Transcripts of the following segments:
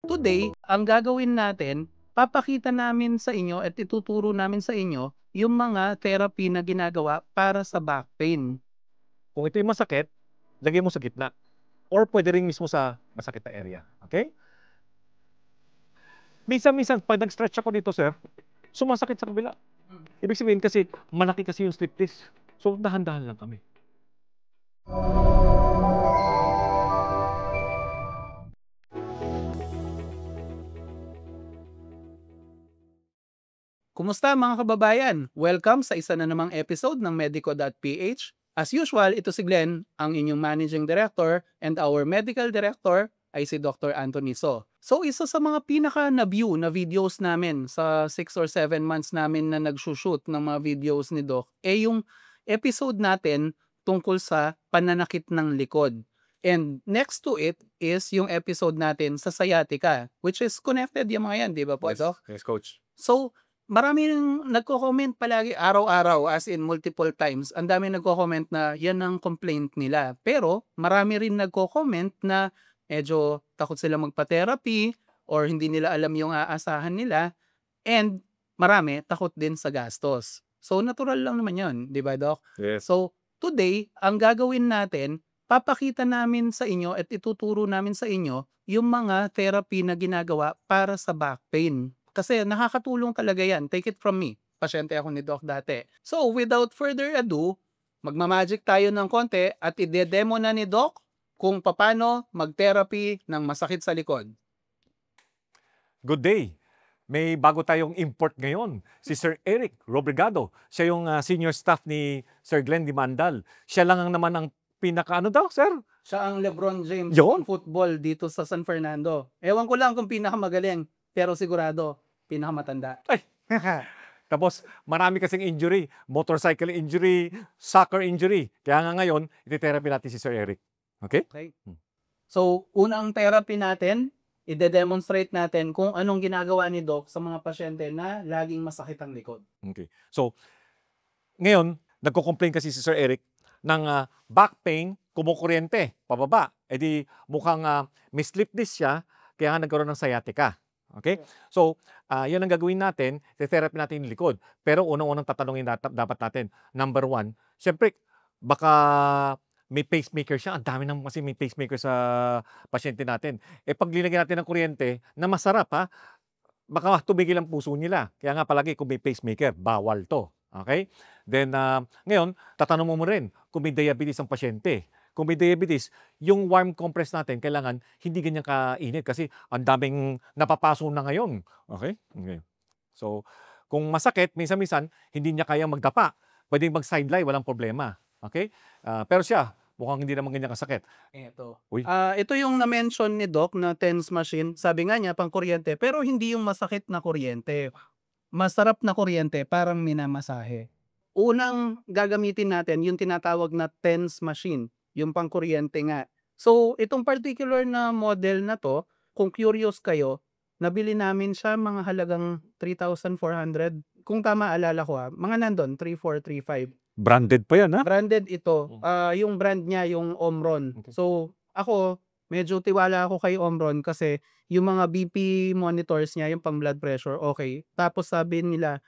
Today, ang gagawin natin, papakita namin sa inyo at ituturo namin sa inyo yung mga therapy na ginagawa para sa back pain. Kung ito'y masakit, lagay mo sa gitna or pwede rin mismo sa masakit na area. Okay? Minsan-minsan, pag nag-stretch ako dito, sir, sumasakit sa kabila. Ibig sabihin kasi, malaki kasi yung slip disc. So, dahan-dahan lang kami. Kumusta mga kababayan? Welcome sa isa na namang episode ng Medico.ph. As usual, ito si Glenn, ang inyong Managing Director, and our Medical Director ay si Dr. Anthony So. So isa sa mga pinaka na-view na videos namin sa 6 or 7 months namin na nagsushoot ng mga videos ni Doc, yung episode natin tungkol sa pananakit ng likod. And next to it is yung episode natin sa sciatica, which is connected yung mga yan, di ba po, Doc? Yes, coach. So, marami ring nagko-comment palagi araw-araw, as in multiple times. Ang dami nagko-comment na yan ang complaint nila. Pero marami rin nagko-comment na medyo takot sila magpa-therapy or hindi nila alam yung aasahan nila, and marami takot din sa gastos. So natural lang naman yun, di ba, Doc? Yes. So today, ang gagawin natin, papakita namin sa inyo at ituturo namin sa inyo yung mga therapy na ginagawa para sa back pain. Kasi nakakatulong talaga yan. Take it from me. Pasyente ako ni Doc dati. So, without further ado, magmamagic tayo ng konti at ide-demo na ni Doc kung paano mag-therapy ng masakit sa likod. Good day. May bago tayong import ngayon, si Sir Eric Robrigado. Siya yung senior staff ni Sir Glenn Dimandal. Siya lang ang naman ang pinaka-ano daw, sir? Siya ang LeBron James Yun. ng football dito sa San Fernando. Ewan ko lang kung pinakamagaling, pero sigurado, pinakamatanda. Ay! Tapos, marami kasing injury. Motorcycle injury, soccer injury. Kaya nga ngayon, iti-therapy natin si Sir Eric. Okay? Okay. So, unang therapy natin, ide-demonstrate natin kung anong ginagawa ni Doc sa mga pasyente na laging masakit ang likod. Okay. So, ngayon, nagko-complain kasi si Sir Eric ng back pain, kumukuryente, pababa. E di mukhang may slip disc siya, kaya nga nagkaroon ng sciatica. Okay? So, yan ang gagawin natin, therapy natin yung likod. Pero unang-unang tatanungin dapat natin, number one, syempre, baka may pacemaker siya. Ang dami nang kasi may pacemaker sa pasyente natin. Eh pag linagyan natin ng kuryente, na masarap ha, baka tumigil ang puso nila. Kaya nga palagi kung may pacemaker, bawal to. Okay? Then, ngayon, tatanong mo rin kung may diabetes ang pasyente. Kung may diabetes, yung warm compress natin, kailangan hindi ganyan kainit kasi ang daming napapaso na ngayon. Okay? Okay. So, kung masakit, minsan-minsan, hindi niya kayang magdapa. Pwedeng mag-sideline, walang problema. Okay? Pero siya, mukhang hindi naman ganyan kasakit. Ito. Uy. Ito yung na-mention ni Doc na TENS machine. Sabi nga niya, pang kuryente. Pero hindi yung masakit na kuryente. Masarap na kuryente, parang minamasahe. Unang gagamitin natin, yung tinatawag na TENS machine. Yung pang kuryente nga. So, itong particular na model na to, kung curious kayo, nabili namin siya mga halagang 3,400. Kung tama alala ko mga nandun, 3,435. Branded pa yan, ha? Branded ito. Yung brand niya, yung Omron. Okay. So, ako, medyo tiwala ako kay Omron kasi yung mga BP monitors niya, yung pang blood pressure, okay. Tapos sabi nila,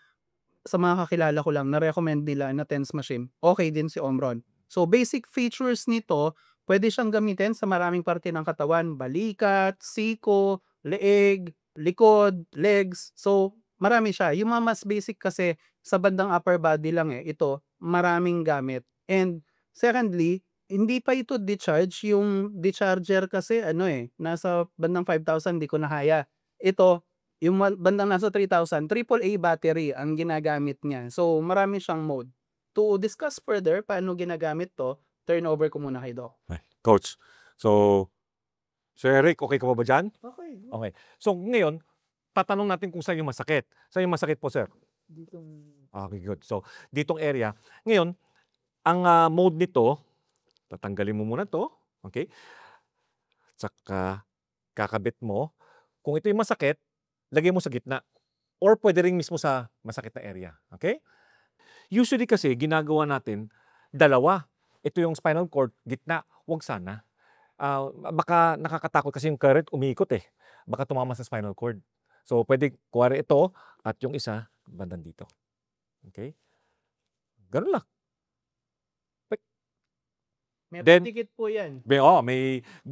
sa mga kakilala ko lang, na-recommend nila na TENS machine, okay din si Omron. So, basic features nito, pwede siyang gamitin sa maraming parte ng katawan, balikat, siko, leeg, likod, legs. So, marami siya. Yung mga mas basic kasi sa bandang upper body lang ito, maraming gamit. And secondly, hindi pa ito decharge. Yung decharger kasi nasa bandang 5,000, di ko na kaya. Ito, yung bandang nasa 3,000, AAA battery ang ginagamit niya. So, marami siyang mode. To discuss further paano ginagamit to, turn over ko muna kay Doc. Coach, so, Sir Eric, okay ka ba dyan? Okay. Okay. So, ngayon, tatanong natin kung saan yung masakit. Saan yung masakit po, sir? Okay, good. So, ditong area. Ngayon, ang mode nito, tatanggalin mo muna to. Okay? Tsaka, kakabit mo. Kung ito yung masakit, lagay mo sa gitna. Or pwede rin mismo sa masakit na area. Okay? Usually kasi, ginagawa natin, dalawa. Ito yung spinal cord, gitna. Huwag sana. Baka nakakatakot kasi yung current umiikot eh. baka tumama sa spinal cord. So, pwede kuwari ito at yung isa bandang dito. Okay? Gano'n lang. May Then, patikit po yan. may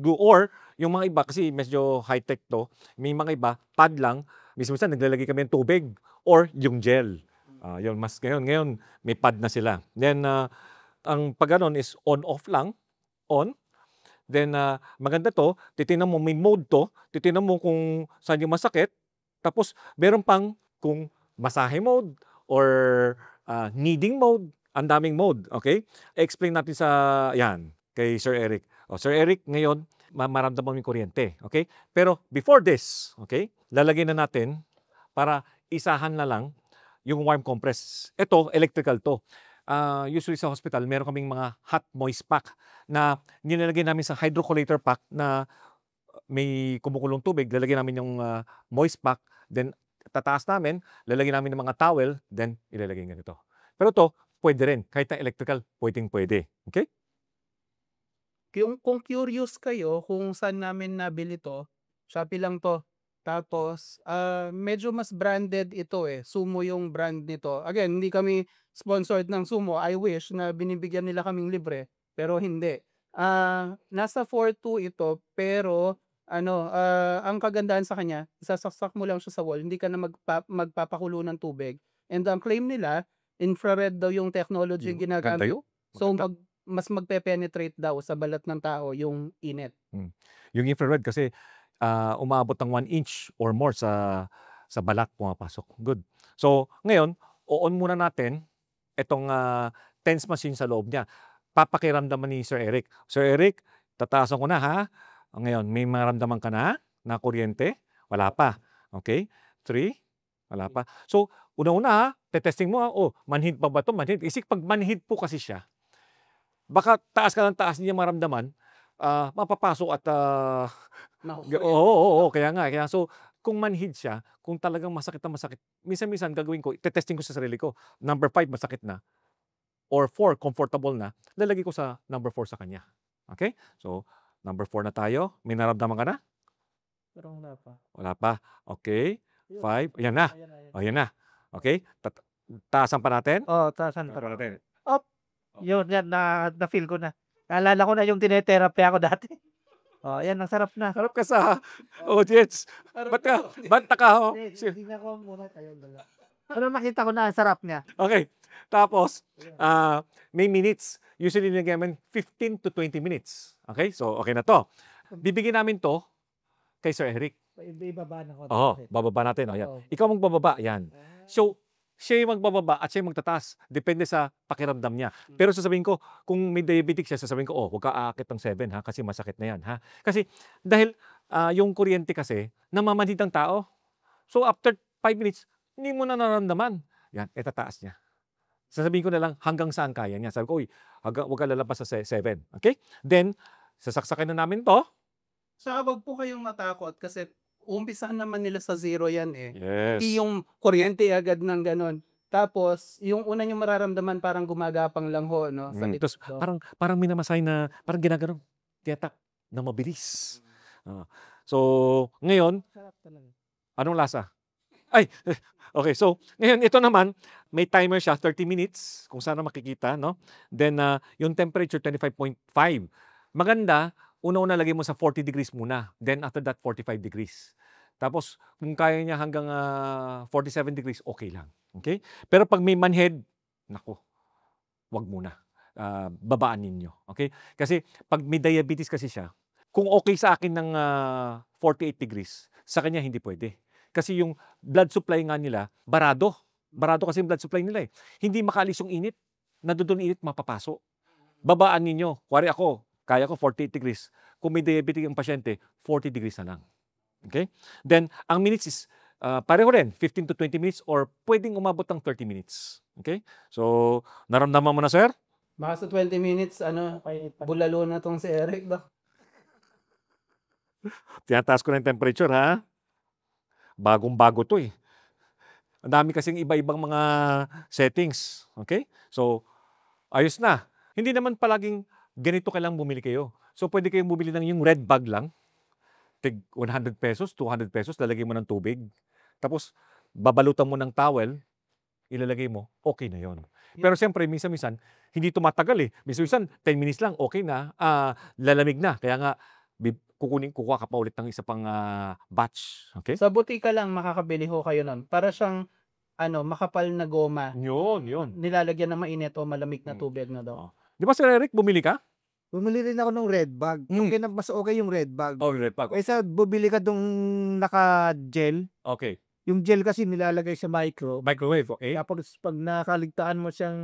or yung mga iba kasi medyo high-tech 'to, may mga iba pad lang, minsan naglalagay kami ng tubig or yung gel. Yun mas ngayon may pad na sila. Then, ang 'pag gano'n is on-off lang, on. Then, maganda 'to, titingnan mo may mode 'to, titingnan mo kung saan yung masakit, tapos meron pang kung masahe mode or, kneading mode, ang daming mode, okay? I-explain natin sa 'yan, kay Sir Eric. Sir Eric, ngayon maramdaman mo yung kuryente, okay? Pero before this, okay, lalagyan na natin para isahan na lang yung warm compress. Ito, electrical 'to. Usually sa hospital meron kaming mga hot moist pack na nilalagay namin sa hydrocollator pack na may kumukulong tubig, lalagyan namin yung, moist pack, then tataas namin, lalagyan namin ng mga towel, then ilalagay ganito. Pero 'to, puwede rin kahit na electrical, puwedeng-puwede, okay? Kung curious kayo kung saan namin nabili 'to, Shopee lang 'to. Tapos, medyo mas branded ito, Sumo yung brand nito. Again, hindi kami sponsored ng Sumo. I wish na binibigyan nila kaming libre, pero hindi. Nasa 4.2 ito, pero ano, ang kagandahan sa kanya, isasaksak mo lang siya sa wall, hindi ka na magpapakulo ng tubig. And ang claim nila, infrared daw yung technology Yun, ganda ginagamit. yun, So, maganda. mas magpe-penetrate daw sa balat ng tao yung init. Yung infrared kasi, umaabot ng 1 inch or more sa balat pumapasok, good. So, ngayon, o-on muna natin itong, TENS machine sa loob niya. Papakiramdaman ni Sir Eric. Sir Eric, tataasan ko na ha. Ngayon, may maramdaman ka na kuryente? Wala pa, okey. 3, wala pa. So, unang-una te-testing mo, manhid pa ba 'to? Manhid. 'Pag manhid po kasi siya, baka taas ka ng taas, hindi niya maramdaman, mapapasok at, oo, kaya nga, so, kung manhid siya, kung talagang masakit na masakit, minsan-minsan gagawin ko, te-testing ko sa sarili ko, number 5 masakit na or 4 comfortable na, lalagay ko sa number 4 sa kanya, okay? So, number 4 na tayo, may naramdaman ka na? Parang wala pa. Wala pa, okey. Ayun. 5, ayan na, Ayan. ayan na, okey. Taasan pa natin? Oo, taasan Taasan pa pa. natin. Op! Yun, yan na-feel ko na. Naalala ko na yung tine-therapy ako dati. Ayan ang sarap na. Harap ka sa audience. Ba't naka Hindi, tignan ko muna kayo dala. Pero nakita ko na ang sarap niya. Okay. Tapos, may minutes. Usually nagagamit 15 to 20 minutes. Okay? So, okay na 'to. Bibigyan namin 'to kay Sir Eric. Ibaba na ko. Bababa natin. Ayan. Oo. Ikaw magbababa. Yan. So, siya yung magbababa at siya yung magtataas. Depende sa pakiramdam niya. Pero sasabihin ko, kung may diabetic siya, sasabihin ko, huwag ka aakit ng 7 ha, kasi masakit na yan ha. Kasi dahil yung kuryente kasi, namamanhid ang tao. So after 5 minutes, hindi mo na nararamdaman. Yan, tataas niya. Sasabihin ko na lang hanggang saan kaya niya. Sabi ko, huwag ka lalabas sa 7. Okay? Then, sasaksakin na namin to. Saka wag po kayong matakot kasi umpisahan naman nila sa 0 yan, Yes. Hindi yung kuryente agad ng gano'n. Tapos yung una niyong mararamdaman parang gumagapang lang ho 'no, sa Tapos likod. parang minamasahe na, parang ginaganon, tiyatak na mabilis. So, ngayon, Sarap talaga. anong lasa? Ay, okay. So, ngayon ito naman, may timer siya, 30 minutes, kung sana makikita, no? Then, yung temperature, 25.5. Maganda, una-una lagay mo sa 40 degrees muna. Then, after that, 45 degrees. Tapos, kung kaya niya hanggang 47 degrees, okay lang. Okay? Pero pag may manhead, naku, wag muna. Babaan ninyo. Okay? Kasi, pag may diabetes kasi siya, kung okay sa akin ng 48 degrees, sa kanya hindi pwede. Kasi yung blood supply nga nila, barado. Barado kasi yung blood supply nila eh. Hindi makalis yung init. Nandoon init, mapapaso. Babaan ninyo. Kuwari ako, kaya ko 48 degrees. Kung may diabetic yung pasyente, 40 degrees na lang. Okay? Then, ang minutes is pareho rin, 15 to 20 minutes or pwedeng umabot ng 30 minutes. Okay? So, naramdaman mo na, sir? Baka sa 20 minutes bulalo na 'tong si Eric ba? Tinataas ko na yung temperature, ha? Bagong-bago to eh. Ang dami kasing iba-ibang mga settings. Okay? So, ayos na. Hindi naman palaging ganito kailangang bumili kayo. So, pwede kayong bumili ng yung red bag lang. tig 100 pesos, 200 pesos, lalagay mo ng tubig. Tapos, babalutan mo ng towel, ilalagay mo, okay na yon. Pero siyempre, minsan-minsan, hindi tumatagal eh. Minsan-minsan, 10 minutes lang, okay na, lalamig na. Kaya nga, kukuha ka pa ulit ng isa pang batch. Okay? Sa butika lang makakabili ho kayo nun. Para siyang makapal na goma. Yun. Nilalagyan ng mainit o malamig na Mm. tubig na daw. Oh. Di ba, Sir Eric, bumili ka? Bumili rin ako ng red bag. Mm. Mas okay yung red bag. Oh, red bag. Kaysa bumili ka dong naka-gel. Okay. Yung gel kasi nilalagay sa micro. Microwave, okay? Tapos pag nakaligtaan mo siyang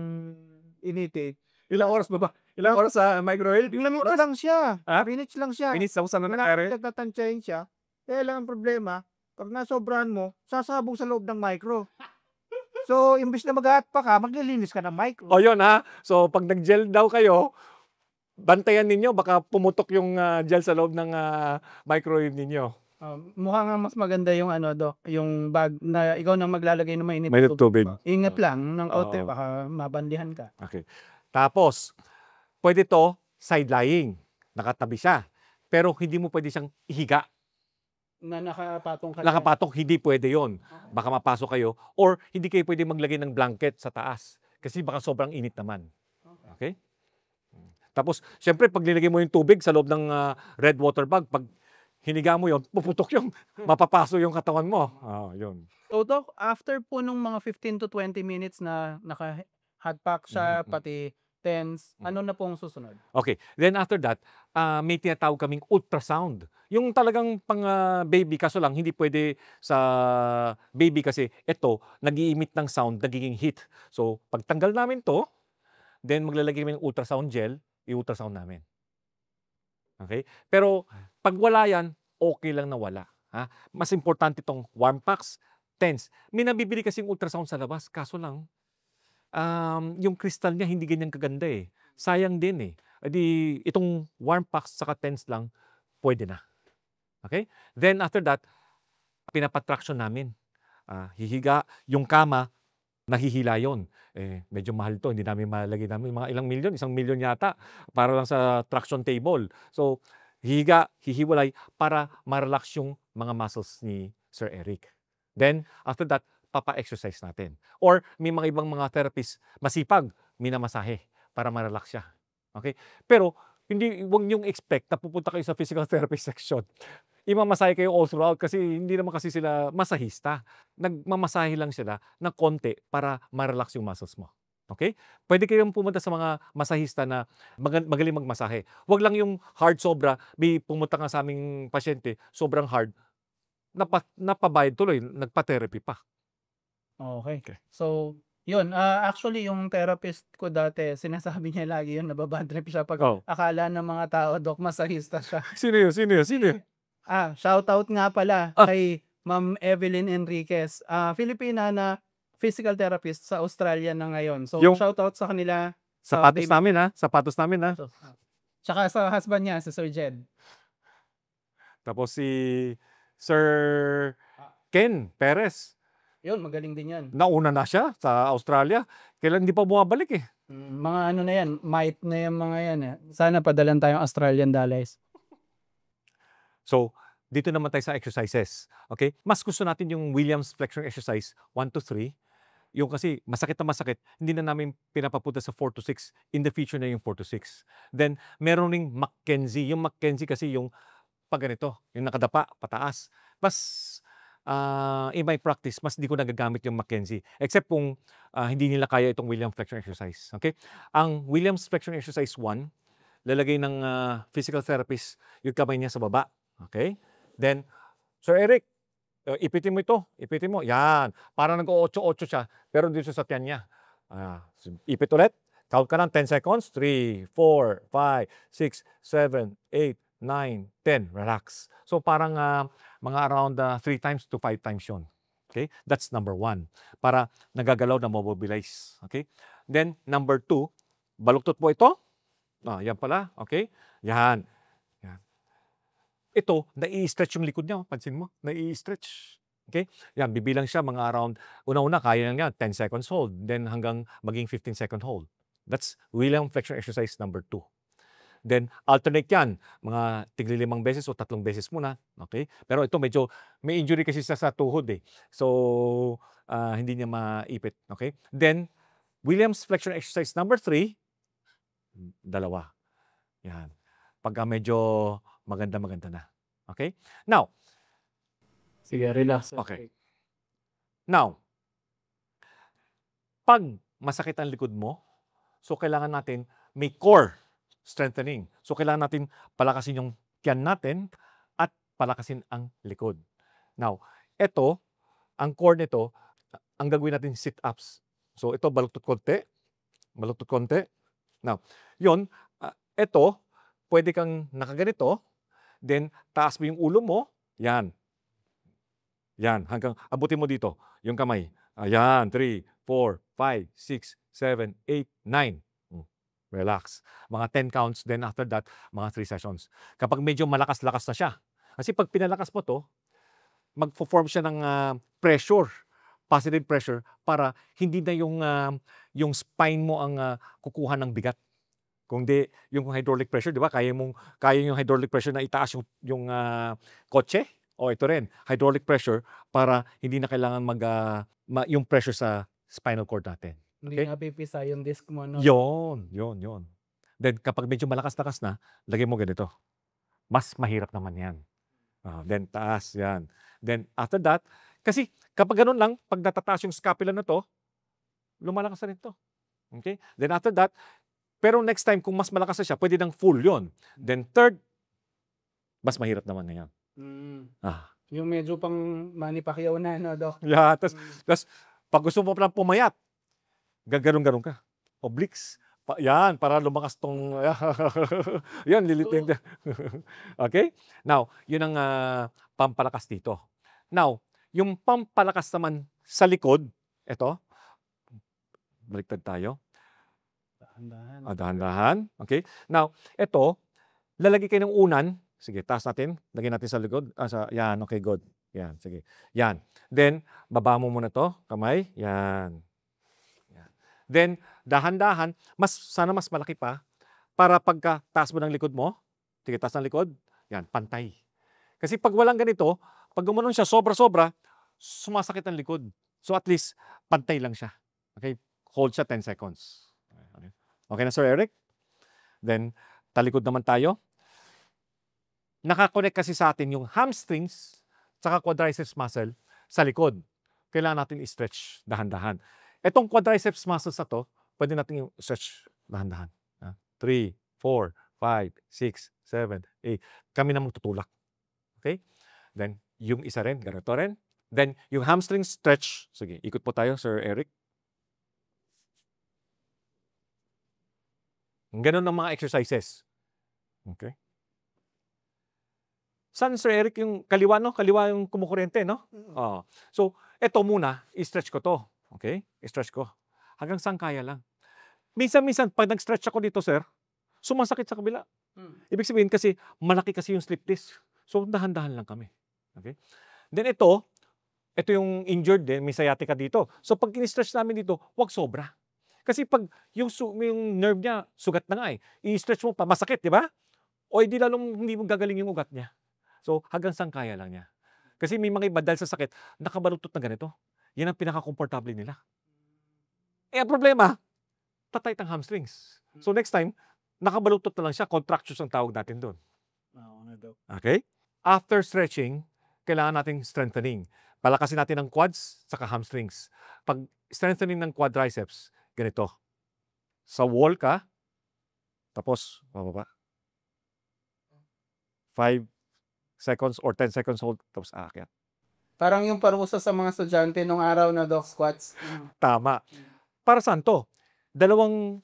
initin, Ilang oras ba ba? Ilang oras sa microwave? minutes lang siya. Ah? Minutes lang siya. Minutes ako sa Wala nangyari. nagtatansyahin siya. Kaya lang ang problema, pag nasobrahan mo, sasabog sa loob ng micro. So, imbis na mag-hot pa ka, maglilinis ka ng micro. O yun ha. So, pag nag-gel daw kayo, bantayan ninyo, baka pumutok yung gel sa loob ng microwave ninyo. Mukha nga mas maganda yung yung bag na ikaw nang maglalagay ng mainit May na tubig. Ingat lang ng konti, Oo. baka mabandihan ka. Okay. Tapos, pwede to side lying. Nakatabi siya. Pero hindi mo pwede siyang ihiga. Na nakapatong ka. Nakapatong, hindi pwede yon. Baka mapasok kayo. Or hindi kayo pwede maglagay ng blanket sa taas. Kasi baka sobrang init naman. Okay? Tapos, syempre, pag nilagay mo yung tubig sa loob ng red water bag, pag hiniga mo yon, puputok yung, mapapaso yung katawan mo. Yun. So, Doc, after po nung mga 15 to 20 minutes na naka-hot pack siya, Mhm. pati TENS, ano na pong susunod? Okay. Then after that, may tinatawag kaming ultrasound. Yung talagang pang baby, kaso lang hindi pwede sa baby kasi ito, nag-i-emit ng sound, nagiging heat. So, pagtanggal namin to, then maglalagay kami ng ultrasound gel, i-ultrasound namin. Okay? Pero pag wala yan, okay lang na wala. Ha? Mas importante itong warm packs, TENS. May nabibili kasing ultrasound sa labas, kaso lang, yung crystal niya hindi ganyan kaganda eh. Sayang din eh. Edi itong warm packs saka TENS lang, pwede na. Okay? Then after that, pinapatraction namin. Hihiga, yung kama, nahihila yon. Medyo mahal to, hindi namin malagay namin mga ilang milyon, 1 milyon yata, para lang sa traction table. So, hihiga, hihiwalay, para ma-relax yung mga muscles ni Sir Eric. Then, after that, papa-exercise natin. Or may mga ibang mga therapists masipag, minamasahe para ma-relax siya. Okay? Pero huwag niyong expect na pupunta kayo sa physical therapy section. Imamasahe kayo all throughout kasi hindi naman kasi sila masahista. Nagmamasahe lang sila ng konti para ma-relax yung muscles mo. Okay? Pwede kayong pumunta sa mga masahista na magaling magmasahe. Huwag lang yung hard sobra. May pumunta nga sa aming pasyente, sobrang hard, napabayad tuloy, nagpa-therapy pa. Okay. Okay. So, yun. Actually, yung therapist ko dati, sinasabi niya lagi yun, nababad trip siya pag Oh. akala ng mga tao, Doc, masahista siya. Sino yun? Shoutout nga pala Ah. kay Ma'am Evelyn Enriquez, Filipina na physical therapist sa Australia na ngayon. So, Yung- shoutout sa kanila. Sapatos baby- namin ha? Sapatos namin ha? So, tsaka sa husband niya, si Sir Jed. Tapos si Sir Ken Perez. Yun, magaling din yan. Nauna na siya sa Australia. Kailan hindi pa bumabalik eh. Mga na yan, might na yung mga yan. Sana padalan tayong Australian dollars. So, dito naman tayo sa exercises. Okay? Mas gusto natin yung Williams flexion exercise 1 to 3. Yung kasi masakit na masakit, hindi na namin pinapapunta sa 4 to 6. In the future na yung 4 to 6. Then, meron ring Mackenzie. Yung Mackenzie kasi yung pag ganito, yung nakadapa, pataas. Mas, in my practice, mas di ko nagagamit yung Mackenzie. Except kung hindi nila kaya itong Williams flexion exercise. Okay? Ang Williams flexion exercise 1, lalagay ng physical therapist yung kamay niya sa baba. Okay? Then, Sir Eric, ipitin mo ito. Ipitin mo. Yan. Parang nag-8-8 siya. Pero dito sa tiyan niya. Ipit ulit. Count ka ng 10 seconds. 3, 4, 5, 6, 7, 8, 9, 10. Relax. So, parang mga around 3 times to 5 times yun. Okay? That's number 1. Para nagagalaw na mobilize. Okay? Then, number 2, baluktot po ito. Yan pala. Okay? Yan. Ito, nai-stretch yung likod niya. Pansin mo? Nai-stretch. Okay? Yan, bibilang siya mga around, una-una, kaya lang yan, 10 seconds hold. Then hanggang maging 15 second hold. That's Williams flexion exercise number 2. Then, alternate yan. Mga tigli 5 beses o 3 beses muna. Okay? Pero ito medyo, may injury kasi sa tuhod eh. So, hindi niya maipit. Okay? Then, Williams flexion exercise number 3, 2. Yan. Pagka medyo maganda na. Okay? Now, Sige, relax. Okay. Now, pag masakit ang likod mo, so kailangan natin may core strengthening. So kailangan natin palakasin yung tiyan natin at palakasin ang likod. Now, ito, ang core nito, ang gagawin natin sit-ups. So ito, baluktot konti. Now, yun, ito, pwede kang nakaganito, then taas mo yung ulo mo, yan. Yan, hanggang abutin mo dito, yung kamay. Ayan, 3, 4, 5, 6, 7, 8, 9. Relax. Mga 10 counts, then after that, mga 3 sessions. Kapag medyo malakas-lakas na siya. Kasi pag pinalakas mo to, mag-form siya ng pressure, positive pressure, para hindi na yung spine mo ang kukuha ng bigat. Kung di, yung hydraulic pressure, di ba? Kaya yung hydraulic pressure na itaas yung kotse? O ito rin, hydraulic pressure para hindi na kailangan yung pressure sa spinal cord natin. Hindi Okay? napipisa yung disc mo, no? Yun. Then kapag medyo malakas-lakas na, lagay mo ganito. Mas mahirap naman yan. Then taas, yan. Then after that, kasi kapag ganun lang, pag natataas yung scapula na to, lumalakas na rin to. Okay? Then after that, pero next time, kung mas malakas na siya, pwede ng full yon. Then third, mas mahirap naman na yan. Yung medyo pang Manny Pacquiao na, no, Doc? Yeah, tas pag gusto mo palang pumayat, gaganon-ganon ka. Obliques. Yan, para lumakas tong... yan, lilitin. Okay? Now, yun ang pampalakas dito. Now, yung pampalakas naman sa likod, ito, baliktad tayo. Dahan-dahan. Dahan-dahan. Okay? Now, ito, lalagay kayo ng unan. Sige, taas natin. Lagyan natin sa likod. Yan, okay, good. Yan, sige. Yan. Then, baba mo muna to, kamay. Yan. Then, dahan-dahan, sana mas malaki pa, para pagka taas mo ng likod mo, sige, taas ng likod, yan, pantay. Kasi pag walang ganito, pag gumanon siya, sobra-sobra, sumasakit ang likod. So at least, pantay lang siya. Okay? Hold siya 10 seconds. Okay na, Sir Eric? Then, talikod naman tayo. Nakakonect kasi sa atin yung hamstrings tsaka quadriceps muscle sa likod. Kailangan natin i-stretch dahan-dahan. Itong quadriceps muscles na to, pwede natin i-stretch dahan-dahan. 3, 4, 5, 6, 7, 8. Kami na magtutulak. Okay? Then, yung isa rin, ganito rin. Then, yung hamstring stretch. Sige, ikot po tayo, Sir Eric. Ganun ang mga exercises. Okay? Saan, Sir Eric, yung kaliwa, no? Kaliwa yung kumukuryente, no? So, ito muna, i-stretch ko to. Okay? I-stretch ko. Hanggang saan kaya lang. Minsan-minsan, pag nag-stretch ako dito, sir, sumasakit sa kabila. Ibig sabihin kasi, malaki kasi yung slip disc. So, dahan-dahan lang kami. Okay? Then ito yung injured din, may sciatica dito. So, pag in-stretch namin dito, wag sobra. Kasi pag yung nerve niya, sugat na nga eh. I-stretch mo pa, masakit, di ba? O hindi lalong hindi mo gagaling yung ugat niya. So, hanggang saan kaya lang niya. Kasi may mga iba dahil sa sakit, nakabalutot na ganito. Yan ang pinaka-komportable nila. Ang problema, tatay ang hamstrings. So next time, nakabalutot na lang siya, contractures ang tawag natin doon. Okay? After stretching, kailangan nating strengthening. Palakasin natin ang quads saka hamstrings. Pag strengthening ng quadriceps, ganito. Sa wall ka, tapos bababa. 5 seconds or 10 seconds hold, tapos aakyat. Parang yung parusa sa mga estudyante nung araw na Doc squats. Tama. Para saan to? Dalawang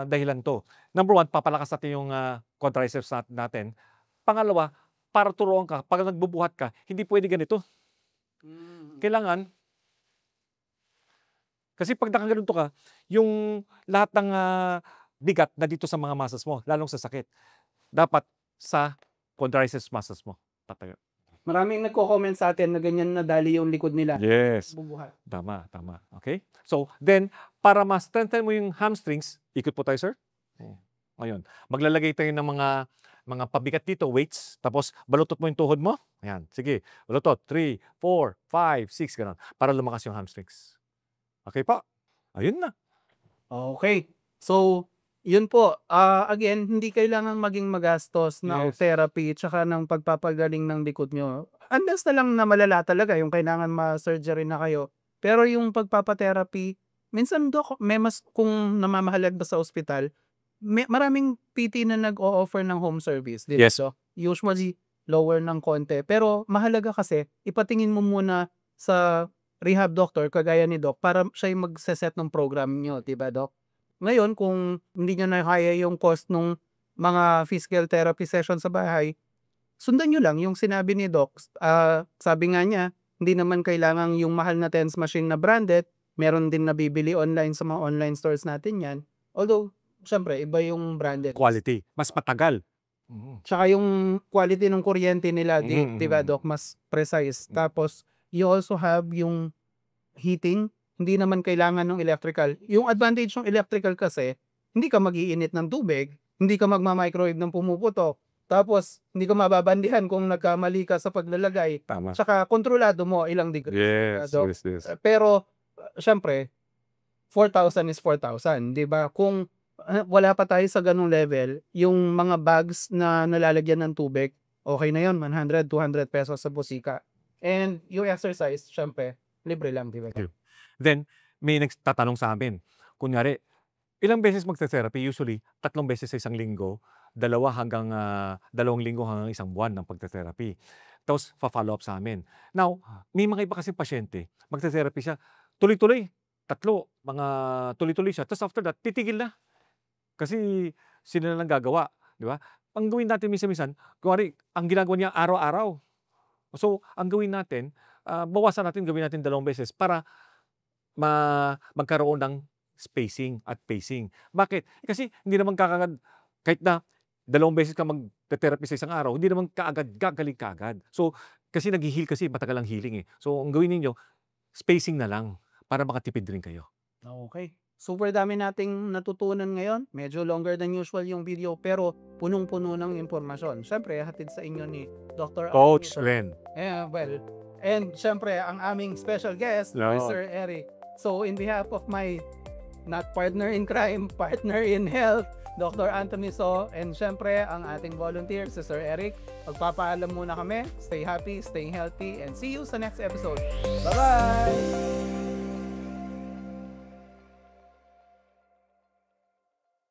dahilan to. Number 1, papalakas natin yung quadriceps natin. Pangalawa, para turuan ka, pag nagbubuhat ka, hindi pwede ganito. Kailangan, kasi pag nakaganito ka, yung lahat ng bigat na dito sa mga muscles mo, lalong sa sakit, dapat sa quadriceps muscles mo tatayo. Maraming nagko-comment sa atin na ganyan nadali yung likod nila. Yes. Bubuhat. Tama. Okay? So, then, para ma-strengthen mo yung hamstrings, ikot po tayo, sir. Ngayon, maglalagay tayo ng mga pabigat dito, weights, tapos balutot mo yung tuhod mo. Ayan, sige, balutot, 3, 4, 5, 6, gano'n, para lumakas yung hamstrings. Okay po? Ayun na. Okay. So, yun po, again, hindi kailangan maging magastos na Yes. therapy tsaka ng pagpapagaling ng likod nyo. Unless na lang na malala talaga yung kailangan ma-surgery na kayo. Pero yung pagpapa-therapy, minsan Dok, may mas kung namamahalag ba sa ospital, maraming PT na nag-o-offer ng home service, 'di ba, Yes. Dok? Usually lower ng konti. Pero mahalaga kasi ipatingin mo muna sa rehab doctor kagaya ni Doc para siya yung magse-set ng program niyo, 'di ba, Doc? Ngayon kung hindi niyo na kaya yung cost nung mga physical therapy session sa bahay, sundan niyo lang yung sinabi ni Doc. Sabi nga niya, hindi naman kailangang yung mahal na TENS machine na branded, meron din nabibili online sa mga online stores natin 'yan. Although, siyempre iba yung branded. Quality. Mas matagal. Tsaka yung quality ng kuryente nila, Mhm, 'di ba, mhm. Doc, mas precise. Tapos you also have yung heating, hindi naman kailangan ng electrical. Yung advantage ng electrical kasi, hindi ka mag-iinit ng tubig, hindi ka magma-microwave ng pumuputok, tapos hindi ka mababandihan kung nagkamali ka sa paglalagay. Tama. Tsaka kontrolado mo ilang degree. Yes, Doc. yes. Pero siyempre 4,000 is 4,000, 'di ba? Kung wala pa tayo sa ganung level, yung mga bags na nalalagyan ng tubig, okay na 'yon, 100, 200 pesos sa busika. And yung exercise, siyempre, libre lang, 'di ba? Okay. Then, may nagtatanong sa amin, kunyari, ilang beses magte-therapy? Usually, 3 beses sa isang linggo, 2 hanggang 2 linggo hanggang 1 buwan ng pagte-therapy. Tapos, fa-follow up sa amin. Now, may mga iba kasing pasyente, magte-therapy siya, tuloy-tuloy, 3, mga tuloy-tuloy siya. Tapos after that, titigil na. Kasi sila na lang gagawa, di ba? Ang gawin natin minsan-minsan, kunwari, ang ginagawa niya araw-araw. So, ang gawin natin, bawasan natin, gawin natin 2 beses para magkaroon ng spacing at pacing. Bakit? Kasi hindi naman kakagad, kahit na 2 beses ka mag-therapy sa isang araw, hindi naman gagaling kaagad. So, kasi nag-heal kasi, matagal ang healing eh. So, ang gawin ninyo, spacing na lang para makatipid rin kayo. Okay. Super dami nating natutunan ngayon. Medyo longer than usual yung video, pero punong-puno ng impormasyon. Siyempre, hatid sa inyo ni Dr. Coach Anthony. Len. Well, and siyempre, ang aming special guest, No. Sir Eric. So, in behalf of my not partner in crime, partner in health, Dr. Anthony So, and siyempre, ang ating volunteer, si Sir Eric, magpapaalam muna kami. Stay happy, stay healthy, and see you sa next episode. Bye-bye!